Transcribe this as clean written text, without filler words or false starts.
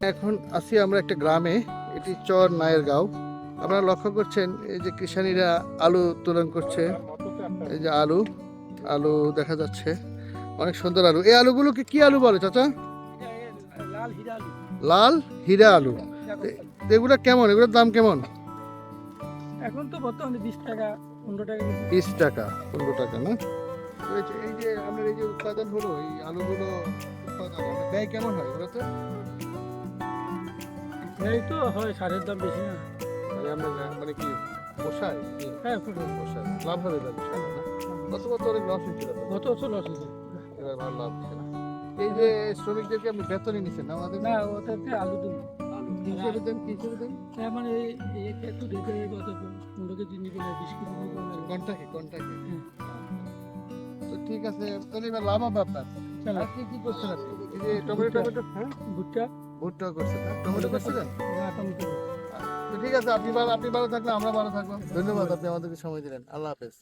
এখন আছি আমরা একটা গ্রামে, এটি চর নায়েরগাঁও। আপনারা লক্ষ্য করছেন এই যে কৃষানীরা আলু উত্তোলন করছে। এই যে আলু আলু দেখা যাচ্ছে, অনেক সুন্দর আলু। এই আলুগুলোকে কি আলু বলে চাচা? লাল হীরা আলু। এগুলো কেমন, এগুলোর দাম কেমন? এখন তো বর্তমানে 20 টাকা 15 টাকা কেজি। 20 টাকা 15 টাকা না? এই যে আপনার এই যে উৎপাদন হলো, এই আলুগুলো উৎপাদন ব্যয় কেমন হয় এগুলোতে? এই তো হয় সারের দাম বেশি না। মানে আমরা মানে কি পোষায়? হ্যাঁ পুরো পোষায়, লাভ হবে ব্যবসা না? গত বছর অনেক লস হয়েছিল তো। গত বছর লস হয়েছে। এবার ভালো লাভ হচ্ছে না। এই যে শ্রমিকদেরকে আপনি বেতনই নিচ্ছেন না আমাদের? না ওটাতে আলু দিন কি হিসেবে দেন, কি হিসেবে দেন? তার মানে এই একটু দিতে গত 15 কেজি নিবে না 20 কেজি নিবে না। কন্টাকে হ্যাঁ। তো ঠিক আছে, তাহলে এবার লাভ হবে আপনার। চলো। আর কি কি করছেন আপনি? এই যে টমেটো, হ্যাঁ, ভুট্টা ভুট্টা করছেন না? টমেটো করছিলেন? না টমেটো। তো ঠিক আছে, আপনি ভালো থাকলে আমরা ভালো থাকবো। ধন্যবাদ, আপনি আমাদেরকে সময় দিলেন। আল্লাহ হাফেজ।